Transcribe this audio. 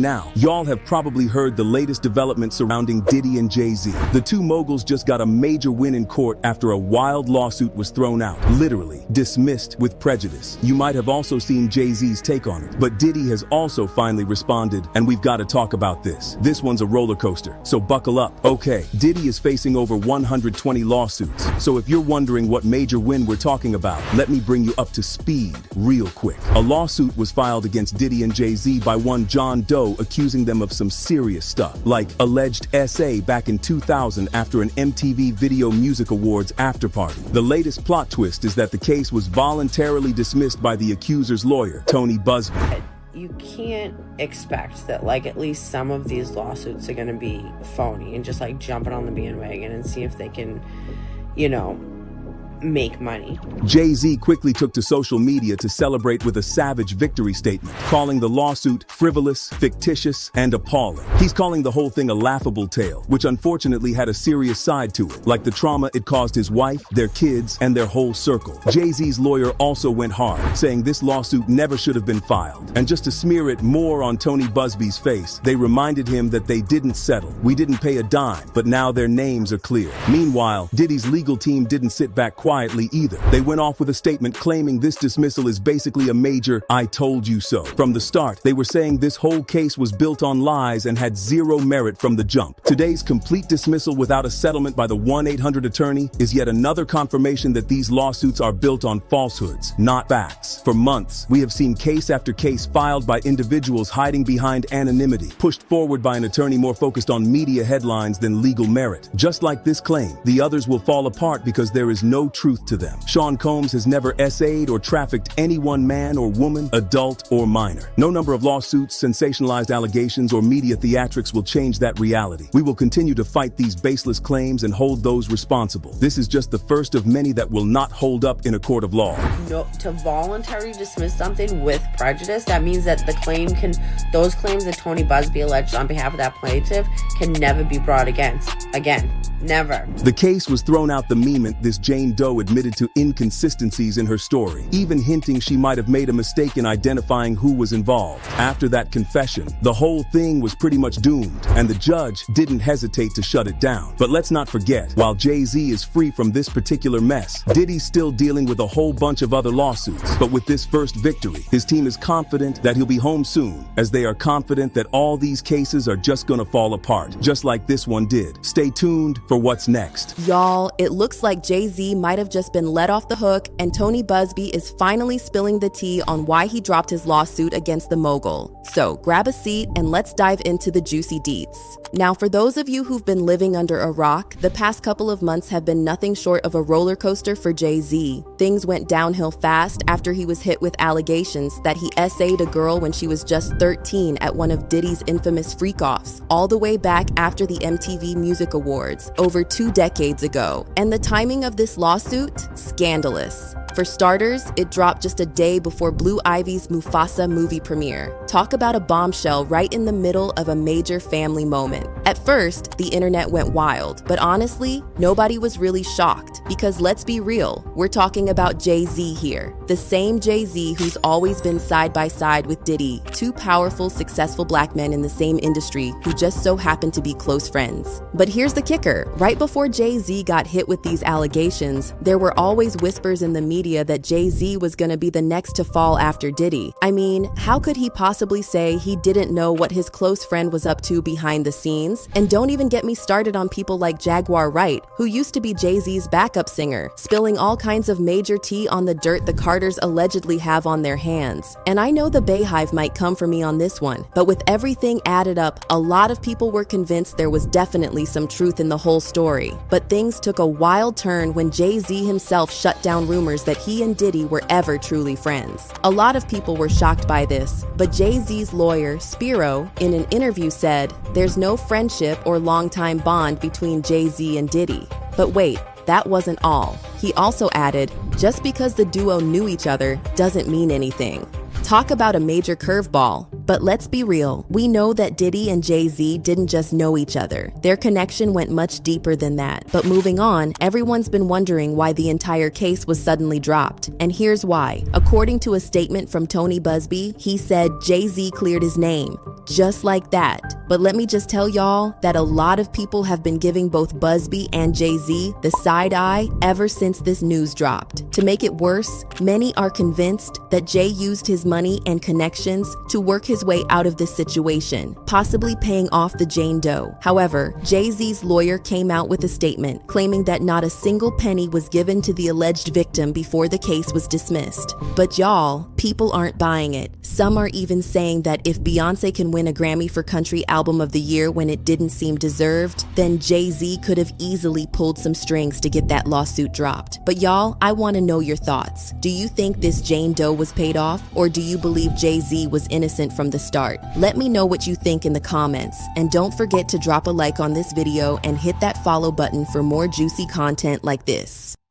now, y'all have probably heard the latest development surrounding Diddy and Jay-Z. The two moguls just got a major win in court after a wild lawsuit was thrown out, literally dismissed with prejudice. You might have also seen Jay-Z's take on it, but Diddy has also finally responded, and we've got to talk about this. This one's a roller coaster, so buckle up. Okay, Diddy is facing over 120 lawsuits, so if you're wondering what major win we're talking about, let me bring you up to speed real quick. A lawsuit was filed against Diddy and Jay-Z by one John Doe, accusing them of some serious stuff, like alleged SA back in 2000 after an MTV Video Music Awards after-party. The latest plot twist is that the case was voluntarily dismissed by the accuser's lawyer, Tony Buzbee. You can't expect that, like, at least some of these lawsuits are going to be phony and just, like, jumping on the bandwagon and see if they can, you know, make money. Jay-Z quickly took to social media to celebrate with a savage victory statement, calling the lawsuit frivolous, fictitious, and appalling. He's calling the whole thing a laughable tale, which unfortunately had a serious side to it, like the trauma it caused his wife, their kids, and their whole circle. Jay-Z's lawyer also went hard, saying this lawsuit never should have been filed. And just to smear it more on Tony Buzbee's face, they reminded him that they didn't settle. We didn't pay a dime, but now their names are clear. Meanwhile, Diddy's legal team didn't sit back quietly either. They went off with a statement claiming this dismissal is basically a major "I told you so." From the start, they were saying this whole case was built on lies and had zero merit from the jump. Today's complete dismissal without a settlement by the 1-800 attorney is yet another confirmation that these lawsuits are built on falsehoods, not facts. For months, we have seen case after case filed by individuals hiding behind anonymity, pushed forward by an attorney more focused on media headlines than legal merit. Just like this claim, the others will fall apart because there is no truth to them. Sean Combs has never SA'd or trafficked any one man or woman, adult or minor. No number of lawsuits, sensationalized allegations, or media theatrics will change that reality. We will continue to fight these baseless claims and hold those responsible. This is just the first of many that will not hold up in a court of law. No, to voluntarily dismiss something with prejudice, that means that those claims that Tony Buzbee alleged on behalf of that plaintiff can never be brought against. Again. Never. The case was thrown out the moment this Jane Doe admitted to inconsistencies in her story, even hinting she might have made a mistake in identifying who was involved. After that confession, the whole thing was pretty much doomed, and the judge didn't hesitate to shut it down. But let's not forget, while Jay-Z is free from this particular mess, Diddy's still dealing with a whole bunch of other lawsuits. But with this first victory, his team is confident that he'll be home soon, as they are confident that all these cases are just gonna fall apart, just like this one did. Stay tuned for what's next. Y'all, it looks like Jay-Z might have just been let off the hook, and Tony Buzbee is finally spilling the tea on why he dropped his lawsuit against the mogul. So grab a seat and let's dive into the juicy deets. Now, for those of you who've been living under a rock, the past couple of months have been nothing short of a roller coaster for Jay-Z. Things went downhill fast after he was hit with allegations that he SA'd a girl when she was just 13 at one of Diddy's infamous freak-offs, all the way back after the MTV Music Awards, over 2 decades ago. And the timing of this lawsuit? Scandalous. For starters, it dropped just a day before Blue Ivy's Mufasa movie premiere. Talk about a bombshell right in the middle of a major family moment. At first, the internet went wild, but honestly, nobody was really shocked, because let's be real, we're talking about Jay-Z here. The same Jay-Z who's always been side by side with Diddy, two powerful, successful black men in the same industry who just so happen to be close friends. But here's the kicker. Right before Jay-Z got hit with these allegations, there were always whispers in the media that Jay-Z was gonna be the next to fall after Diddy. I mean, how could he possibly say he didn't know what his close friend was up to behind the scenes? And don't even get me started on people like Jaguar Wright, who used to be Jay-Z's backup singer, spilling all kinds of major tea on the dirt the Carters allegedly have on their hands. And I know the Bayhive might come for me on this one, but with everything added up, a lot of people were convinced there was definitely some truth in the whole story. But things took a wild turn when Jay-Z himself shut down rumors that he and Diddy were ever truly friends. A lot of people were shocked by this, but Jay-Z's lawyer, Spiro, in an interview said, "There's no friendship or longtime bond between Jay-Z and Diddy." But wait, that wasn't all. He also added, just because the duo knew each other doesn't mean anything. Talk about a major curveball. But let's be real, we know that Diddy and Jay-Z didn't just know each other. Their connection went much deeper than that. But moving on, everyone's been wondering why the entire case was suddenly dropped. And here's why. According to a statement from Tony Buzbee, he said Jay-Z cleared his name. Just like that. But let me just tell y'all that a lot of people have been giving both Buzbee and Jay-Z the side eye ever since this news dropped. To make it worse, many are convinced that Jay used his money and connections to work his way out of this situation, possibly paying off the Jane Doe. However, Jay-Z's lawyer came out with a statement claiming that not a single penny was given to the alleged victim before the case was dismissed. But y'all, people aren't buying it. Some are even saying that if Beyonce can win a Grammy for Country Album of the Year when it didn't seem deserved, then Jay-Z could have easily pulled some strings to get that lawsuit dropped. But y'all, I want to know your thoughts. Do you think this Jane Doe was paid off, or do you believe Jay-Z was innocent from the start? Let me know what you think in the comments, and don't forget to drop a like on this video and hit that follow button for more juicy content like this.